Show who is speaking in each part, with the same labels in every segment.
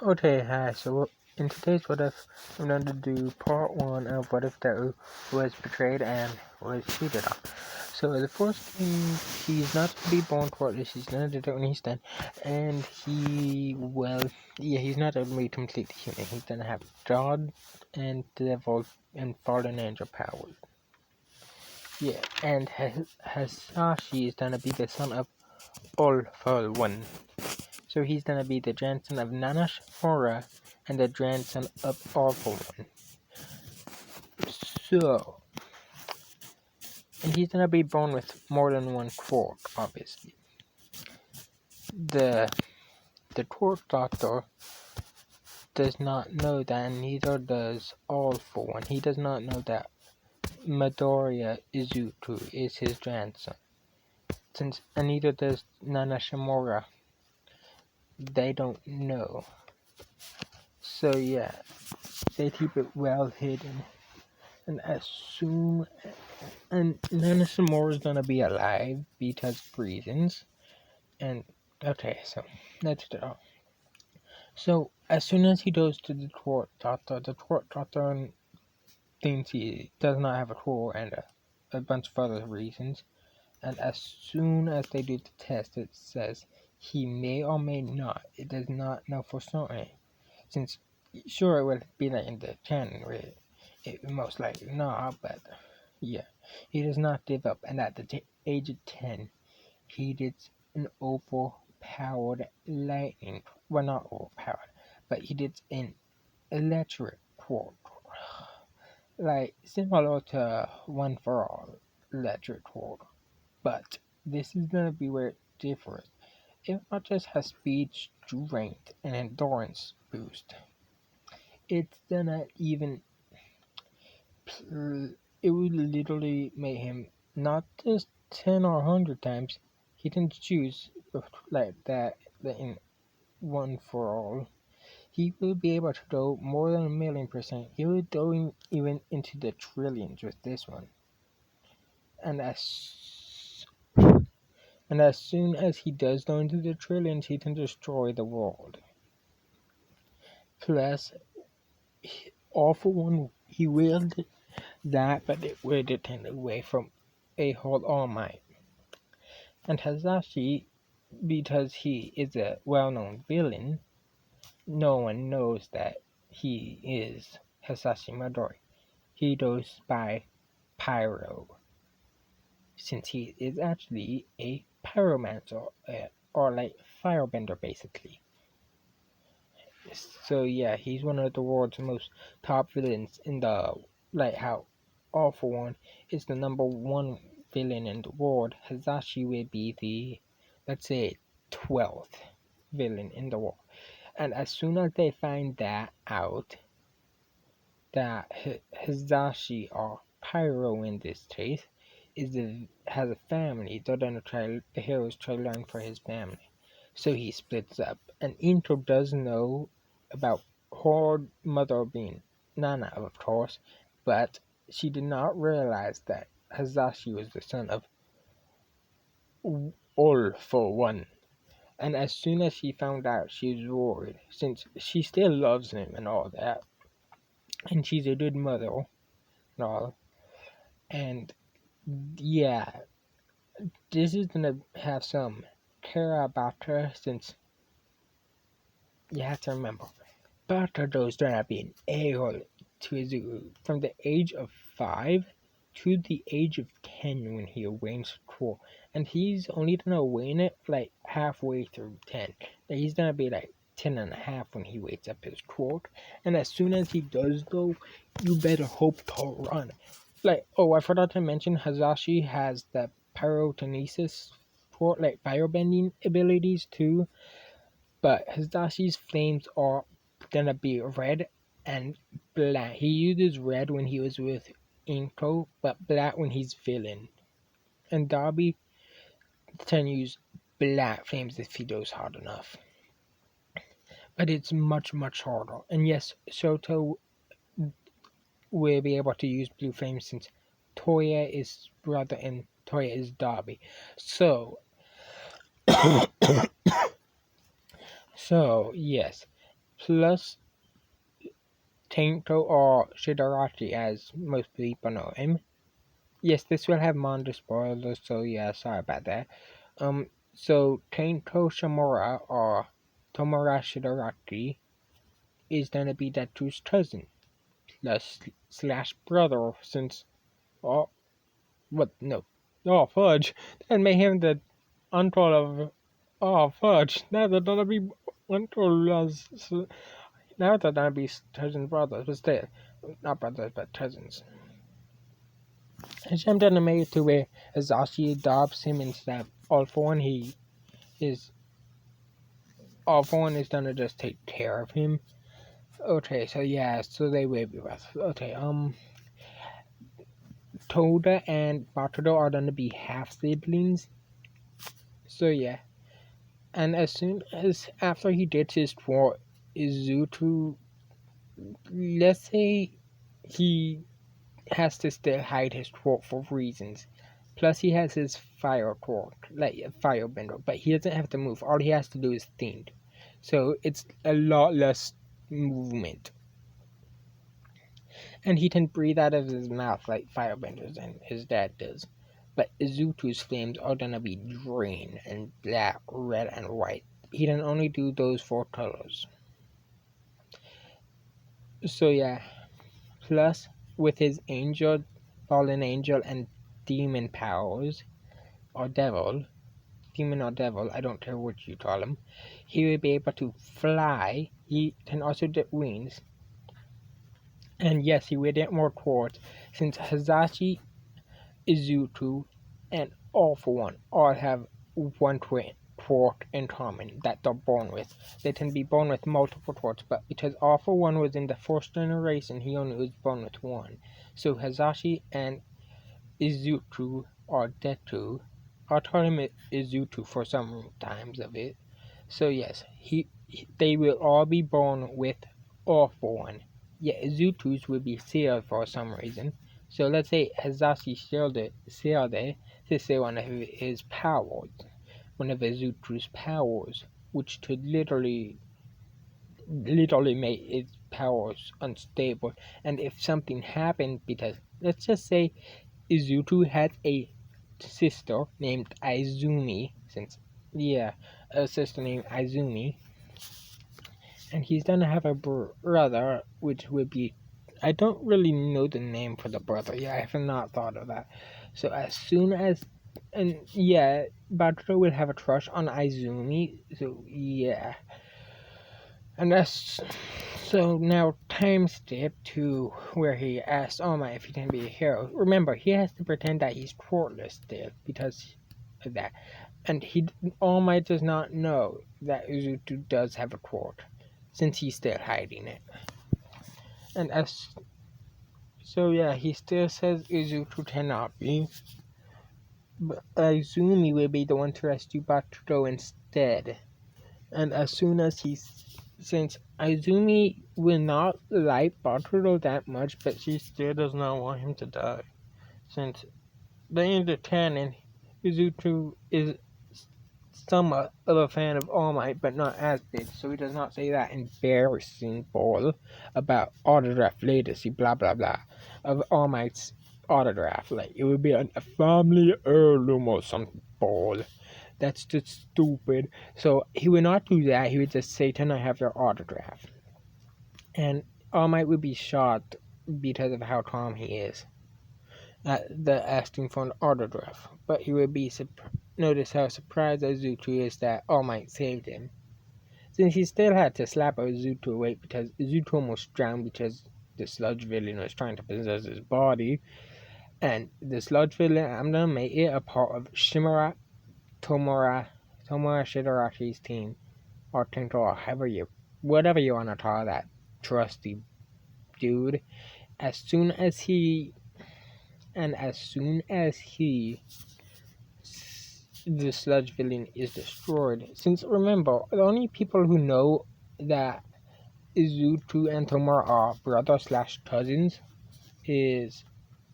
Speaker 1: Okay, hi. So in today's What If, I'm going to do part one of What If Deku was betrayed and was cheated on. So the first thing, he's not to be born twice. He's going to do it when he's done, and he's not going to be completely human. He's going to have God and devil and fallen angel powers. Yeah, and Hasashi is going to be the son of All for One. So he's gonna be the grandson of Nanash Hora and the grandson of Awful One. So, and he's gonna be born with more than one quirk, obviously. The quirk doctor does not know that, and neither does Awful One. He does not know that Midoriya Izuku is his grandson. And neither does Nanashimura. They don't know. So yeah, they keep it well hidden. And Nanashimura is gonna be alive because of reasons. And okay, so that's it all. So as soon as he goes to the court doctor thinks he does not have a core and a bunch of other reasons. And as soon as they do the test, it says he may or may not. It does not know for certain. Since sure it would be like in the canon where it most likely not, but yeah, he does not give up. And at the age of 10, he gets an overpowered lightning. Well, not overpowered, but he gets an electric quark. Like similar to One for All electric quark. But this is gonna be where it differs. It not just has speed, strength, and endurance boost. It's gonna even it would literally make him not just 10 or 100 times. He can choose like that in One for All. He will be able to go more than 1,000,000%. He will go even into the trillions with this one. And as soon as he does go into the trillions, he can destroy the world. Plus, Awful One, he willed that, but it will take away from a whole All Might. And Hasashi, because he is a well-known villain, no one knows that he is Hasashi Midori. He goes by Pyro, since he is actually a pyromancer, or like firebender basically. So yeah, he's one of the world's most top villains in the, like how Awful One is the number one villain in the world. Hasashi will be the, let's say, 12th villain in the world. And as soon as they find that out, that Hasashi, or Pyro in this case, has a family, the heroes try to learn for his family. So he splits up. And Intro does know about her mother being Nana, of course, but she did not realize that Hasashi was the son of All for One. And as soon as she found out, she was worried, since she still loves him and all that. And she's a good mother and all. And yeah, this is gonna have some care about her, since you have to remember, Bakugo is gonna be an a-hole to Izuku from the age of 5 to the age of 10 when he awakens core. And he's only gonna awaken it like halfway through 10. He's gonna be like 10 and a half when he wakes up his quirk. And as soon as he does though, you better hope to run. Like, oh, I forgot to mention, Hasashi has the pyrokinesis quirk, like firebending abilities too. But Hasashi's flames are gonna be red and black. He uses red when he was with Inko, but black when he's villain. And Darby can use black flames if he goes hard enough. But it's much, much harder. And yes, Shoto will be able to use blue flames, since Toya is brother and Toya is Darby. So yes. plus Tainto or Shigaraki as most people know him. Yes, this will have manga spoilers, so yeah, sorry about that. So Tainto Shimura or Tomura Shigaraki is gonna be Deku's cousin, plus slash brother, since oh what no oh fudge that made him the uncle of oh fudge now they're gonna be uncle as now they're gonna be cousin brothers, but still not brothers but cousins. And I'm gonna make it to where Azashi adopts him instead of All For One. All For One is gonna just take care of him. Okay, so yeah, so they will be brothers. Okay, Toda and Bakugo are gonna be half siblings. So yeah, and as soon as after he gets his sword, Izuku, let's say he has to still hide his sword for reasons. Plus, he has his fire torque, like a firebender, but he doesn't have to move. All he has to do is think. So it's a lot less movement. And he can breathe out of his mouth like firebenders and his dad does. But Izuku's flames are gonna be green and black, red, and white. He can only do those 4 colors. So yeah. Plus, with his angel, fallen angel, and demon powers, or devil, demon or devil, I don't care what you call him, he will be able to fly. He can also get wings. And yes, he will get more quartz, since Hazashi, Izuku, and All For One all have one quirk in common that they're born with. They can be born with multiple quirks, but because All For One was in the 4th generation, he only was born with one. So Hazashi and Izuku or Deku, I'll call him Izuku for some times of it. So yes, they will all be born with All For One. Yeah, Izuku's will be sealed for some reason. So let's say Hazashi sealed it to say one of his powers, one of Izuku's powers, which could literally make its powers unstable. And if something happened, because let's just say Izuku had a sister named Izumi, a sister named Izumi, and he's gonna have a brother, which would be, I don't really know the name for the brother. Yeah, I have not thought of that. So as soon as, and yeah, Bakugo will have a crush on Izumi. So yeah, and that's so now time skip to where he asks All Might if he can be a hero. Remember, he has to pretend that he's quirkless still because of that, and All Might does not know that Izuku does have a quirk, since he's still hiding it. And so yeah, he still says Izuku cannot be, but Izumi will be the one to rescue Bakugo instead. And as soon as since Izumi will not like Bakugo that much, but she still does not want him to die. Since in the canon, Izuku is somewhat of a fan of All Might, but not as big, so he does not say that embarrassing bull about autograph legacy, blah blah blah, of All Might's autograph. Like, it would be a family heirloom or some bull. That's just stupid. So he would not do that. He would just say, "Can I have your autograph?" And All Might would be shocked because of how calm he is at the asking for an autograph. But he would be notice how surprised Izuku is that All Might saved him, since he still had to slap Izuku awake because Izuku almost drowned because the sludge villain was trying to possess his body. And the sludge villain, I'm gonna make it a part of Tomura Shigaraki's team, or Tinko, or whatever you want to call that trusty dude. As soon as the sludge villain is destroyed, since remember, the only people who know that Izuku and Tomura are brother/cousins is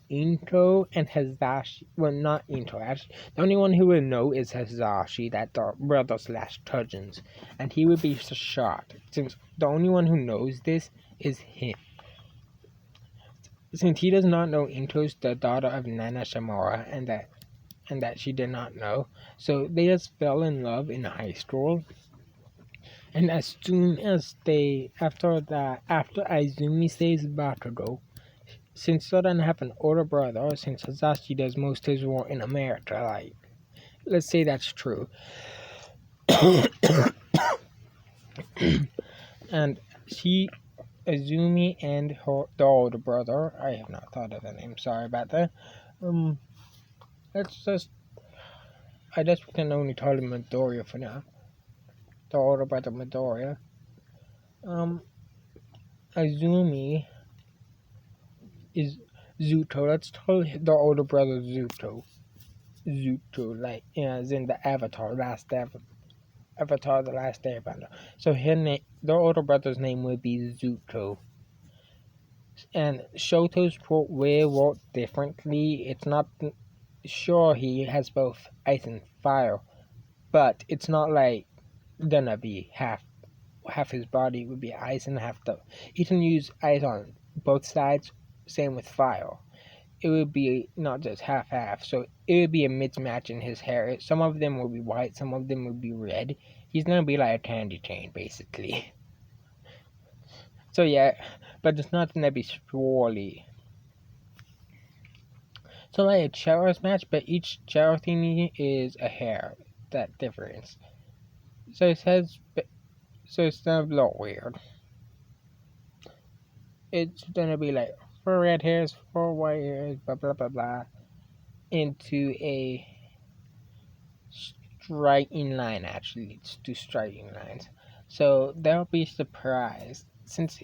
Speaker 1: Into and Hazashi. Well, not Into, actually. The only one who would know is Hazashi, that the brother slash cousins. And he would be shocked, since the only one who knows this is him. Since he does not know Into's the daughter of Nana Shimura, and that she did not know. So they just fell in love in high school. And as soon as after Izumi saves Bakugo, since Sudden have an older brother, since Hazashi does most of his war in America, like, let's say that's true. And Izumi and the older brother, I have not thought of the name, sorry about that. I guess we can only call him Midoriya for now. The older brother Midoriya. Izumi is Zuto. Let's call the older brother Zuto. Zuto, like, as in the Avatar, the Last Airbender. So the older brother's name would be Zuto. And Shoto's quote will work differently. It's not sure he has both ice and fire, but it's not like gonna be half his body would be ice and he can use ice on both sides, same with fire. It would be not just half, so it would be a mismatch in his hair. Some of them will be white, some of them will be red. He's gonna be like a candy cane, basically. So yeah, but it's not gonna be swirly. So like a Charos match, but each Charo thingy is a hair. That difference. So it's gonna be a little weird. It's gonna be like 4 red hairs, 4 white hairs, blah blah blah blah, into a striking line. Actually, it's 2 striking lines. So they'll be surprised since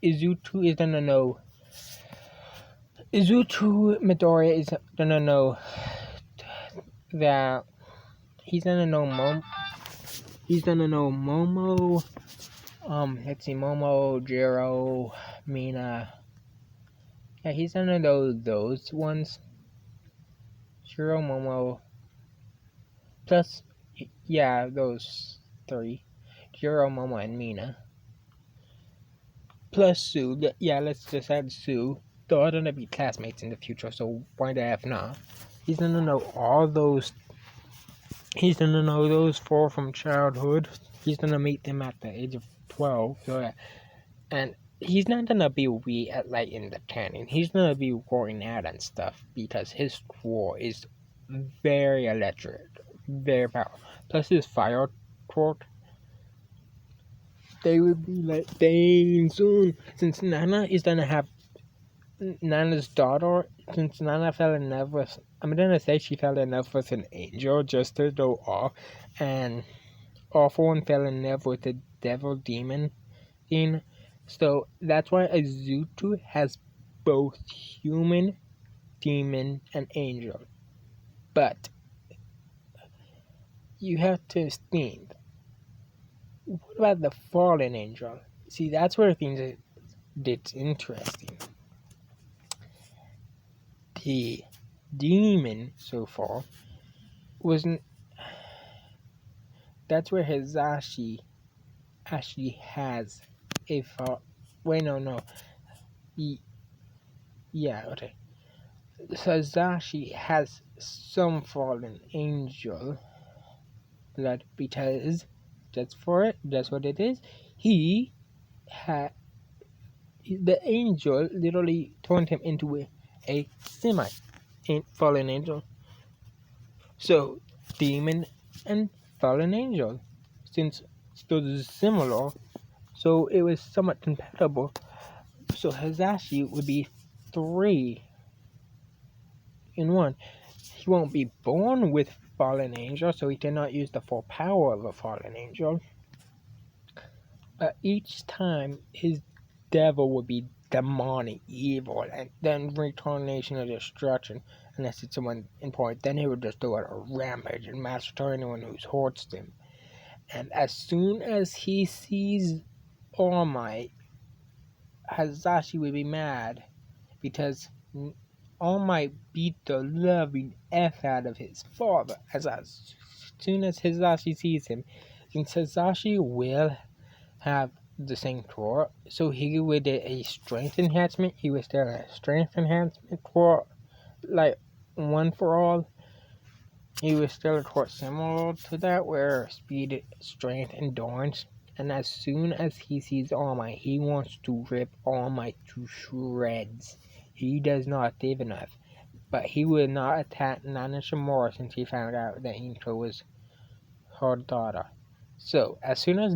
Speaker 1: Izuto is gonna know. Izuto Midoriya is gonna know that he's gonna know Momo. Let's see, Momo, Jiro, Mina. Yeah, he's gonna know those ones. Jiro, Momo. Plus, yeah, those 3. Jiro, Momo, and Mina. Plus Sue. Yeah, let's just add Sue. They're gonna be classmates in the future, so why the F not? He's gonna know all those. He's gonna know those 4 from childhood. He's gonna meet them at the age of 12. So yeah. And he's not gonna be weak at like in the canyon. He's gonna be working out and stuff because his core is very electric, very powerful. Plus his fire quirk, they would be like dang soon. Since Nana is gonna have Nana's daughter, since Nana fell in love with, I'm gonna say she fell in love with an angel just to go off, and Awful One fell in love with the devil demon thing. So that's why Izuto has both human, demon, and angel. But you have to think, what about the fallen angel? See, that's where things get interesting. The demon so far wasn't. That's where Hazashi actually has a fall. Wait, no. Yeah, okay. Hazashi has some fallen angel blood because that's what it is. He had the angel literally turned him into a semi fallen angel. So demon and fallen angel, since those similar, so it was somewhat compatible. So Hazashi would be 3 in 1. He won't be born with fallen angel, so he cannot use the full power of a fallen angel. But each time his devil would be demonic evil, and then reincarnation of destruction, unless it's someone important. Then he would just do a rampage and massacre anyone who hurts him. And as soon as he sees All Might, Hazashi would be mad because All Might beat the loving F out of his father as soon as Hisashi sees him, since Hisashi will have the same core, so he would get a strength enhancement. He was still a strength enhancement for like one for all. He was still a core similar to that, where speed, strength, endurance. And as soon as he sees All Might, he wants to rip All Might to shreds. He does not live enough. But he would not attack Nana Shimura since he found out that Inko was her daughter. So as soon as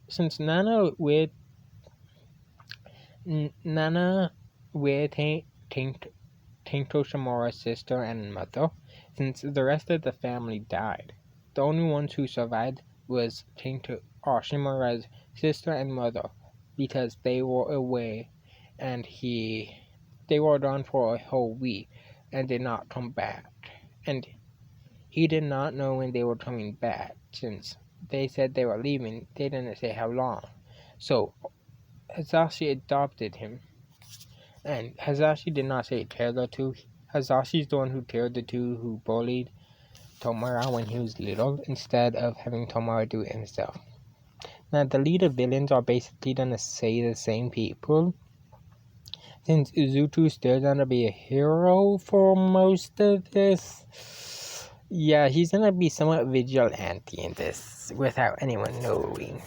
Speaker 1: since Nana with Tinko Shimura's sister and mother, since the rest of the family died. The only ones who survived was Shimura's sister and mother, because they were away and they were gone for a whole week and did not come back. And he did not know when they were coming back, since they said they were leaving. They didn't say how long. So Hasashi adopted him. And Hasashi did not say kill the two. Hasashi's the one who killed the two who bullied Tomura when he was little, instead of having Tomura do it himself. Now, the leader villains are basically gonna say the same people, since Uzuto's still gonna be a hero for most of this. Yeah, he's gonna be somewhat vigilante in this, without anyone knowing.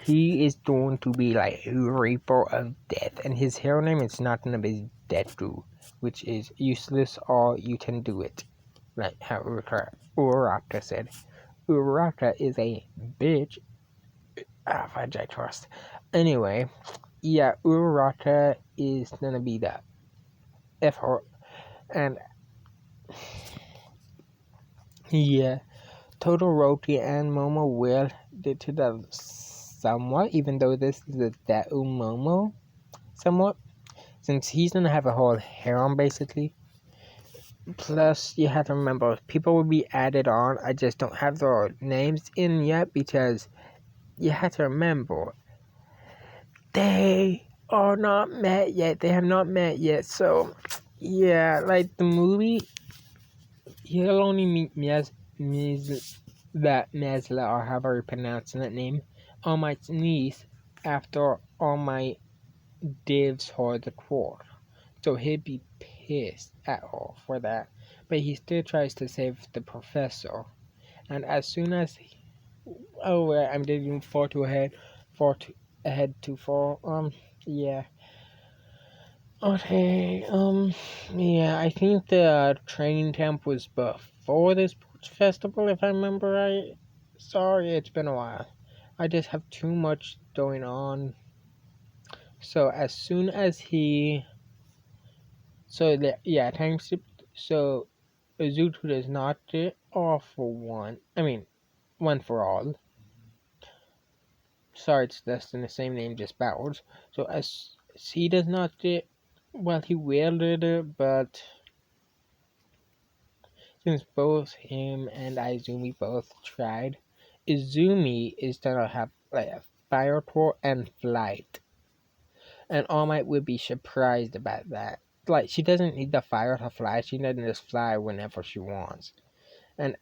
Speaker 1: He is going to be like a Reaper of Death, and his hero name is not gonna be deku, which is useless or you can do it. Like how Uraraka said. Uraraka is a bitch. Fudge, I trust. Anyway, yeah, Uraraka is gonna be the F-her. And yeah, Todoroki and Momo will do to the somewhat, even though this is the Dao Momo somewhat, since he's gonna have a whole harem basically. Plus, you have to remember, people will be added on. I just don't have their names in yet, because you have to remember, they are not met yet. They have not met yet. So, yeah, like the movie, you'll only meet Mesla, or however you pronounce that name, All Might's niece, after All Might gives her the core. So he'd be pissed at her for that. But he still tries to save the professor. And as soon as I'm digging far too ahead too far. Yeah. Okay, yeah, I think the training camp was before this sports festival, if I remember right. Sorry, it's been a while. I just have too much going on. So as soon as time skip. So Uzuto does not get off for one. I mean, one for all. Sorry, it's less than the same name, just backwards. So as he does not get, well, he will do it, but since both him and Izumi both tried, Izumi is gonna have like a fire core and flight, and All Might would be surprised about that. Like, she doesn't need the fire to fly; she can just fly whenever she wants. And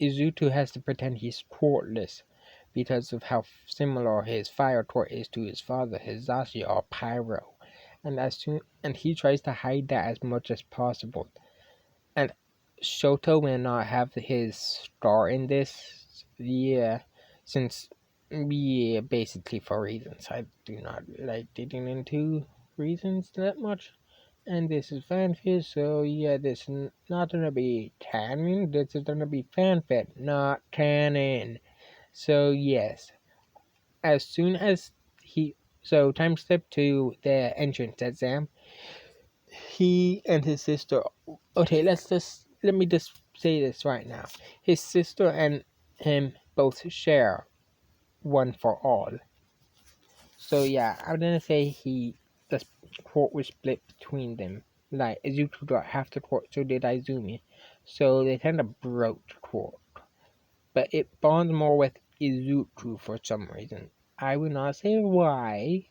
Speaker 1: Izuto has to pretend he's tortless because of how similar his fire tort is to his father, Hisashi, or Pyro. And he tries to hide that as much as possible. And Shoto will not have his star in this, since basically for reasons. I do not like digging into reasons that much. And this is fanfic, so yeah, this is not gonna be canon, this is gonna be fanfic, not canon. So yes, as soon as time step to the entrance exam, he and his sister, okay, let me just say this right now. His sister and him both share one for all. So yeah, I'm gonna say the court was split between them. Like, Izuku got half the court, so did Izumi. So they kind of broke the court. But it bonds more with Izuku for some reason. I will not say why.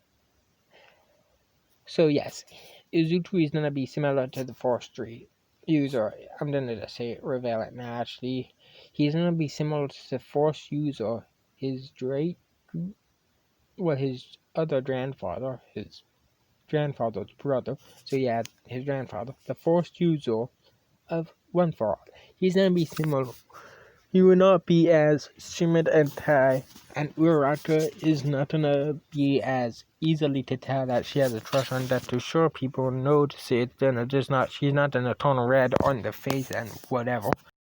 Speaker 1: So yes, Izuku is gonna be similar to the Force 3 user. I'm gonna just say reveal it now. Actually, he's gonna be similar to the Force user. His his other grandfather, his grandfather's brother. So yeah, his grandfather, the Force user of One for All. He's gonna be similar. He will not be as Shimid and Tai, and Uraraka is not gonna be as easily to tell that she has a crush on Deku. Sure, people notice it, then it's just not. She's not gonna turn red on the face and whatever.